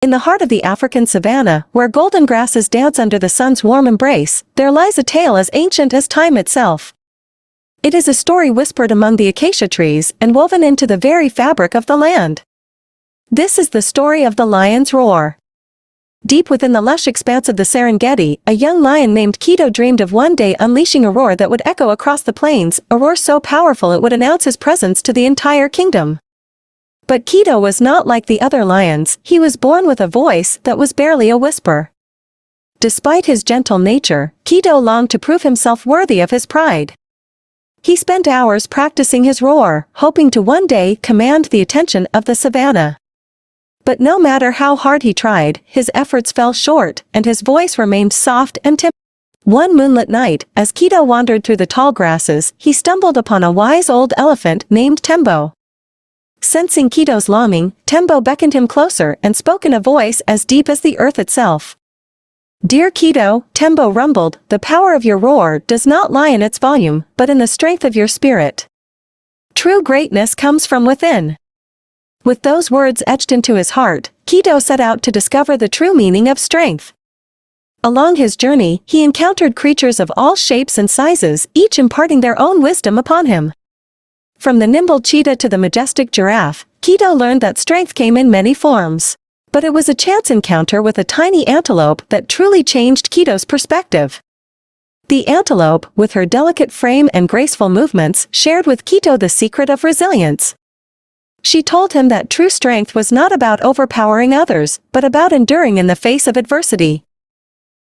In the heart of the African savanna, where golden grasses dance under the sun's warm embrace, there lies a tale as ancient as time itself. It is a story whispered among the acacia trees and woven into the very fabric of the land. This is the story of the lion's roar. Deep within the lush expanse of the Serengeti, a young lion named Keto dreamed of one day unleashing a roar that would echo across the plains, a roar so powerful it would announce his presence to the entire kingdom. But Keto was not like the other lions. He was born with a voice that was barely a whisper. Despite his gentle nature, Keto longed to prove himself worthy of his pride. He spent hours practicing his roar, hoping to one day command the attention of the savanna. But no matter how hard he tried, his efforts fell short, and his voice remained soft and timid. One moonlit night, as Keto wandered through the tall grasses, he stumbled upon a wise old elephant named Tembo. Sensing Keto's longing, Tembo beckoned him closer and spoke in a voice as deep as the earth itself. "Dear Keto," Tembo rumbled, "the power of your roar does not lie in its volume, but in the strength of your spirit. True greatness comes from within." With those words etched into his heart, Keto set out to discover the true meaning of strength. Along his journey, he encountered creatures of all shapes and sizes, each imparting their own wisdom upon him. From the nimble cheetah to the majestic giraffe, Keto learned that strength came in many forms. But it was a chance encounter with a tiny antelope that truly changed Keto's perspective. The antelope, with her delicate frame and graceful movements, shared with Keto the secret of resilience. She told him that true strength was not about overpowering others, but about enduring in the face of adversity.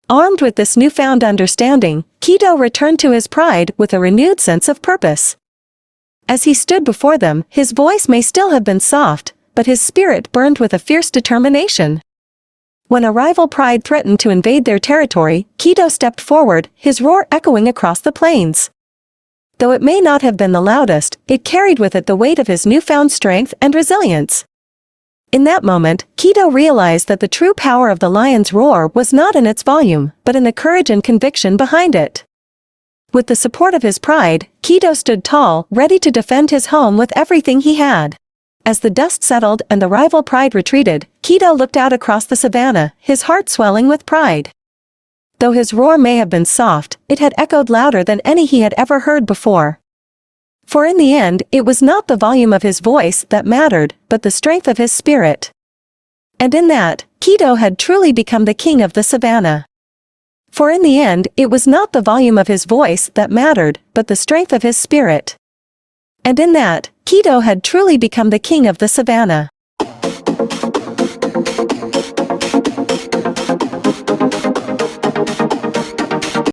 Armed with this newfound understanding, Keto returned to his pride with a renewed sense of purpose. As he stood before them, his voice may still have been soft, but his spirit burned with a fierce determination. When a rival pride threatened to invade their territory, Keto stepped forward, his roar echoing across the plains. Though it may not have been the loudest, it carried with it the weight of his newfound strength and resilience. In that moment, Keto realized that the true power of the lion's roar was not in its volume, but in the courage and conviction behind it. With the support of his pride, Keto stood tall, ready to defend his home with everything he had. As the dust settled and the rival pride retreated, Keto looked out across the savanna, his heart swelling with pride. Though his roar may have been soft, it had echoed louder than any he had ever heard before. For in the end, it was not the volume of his voice that mattered, but the strength of his spirit. And in that, Keto had truly become the king of the savanna. For in the end, it was not the volume of his voice that mattered, but the strength of his spirit. And in that, Keto had truly become the king of the savanna.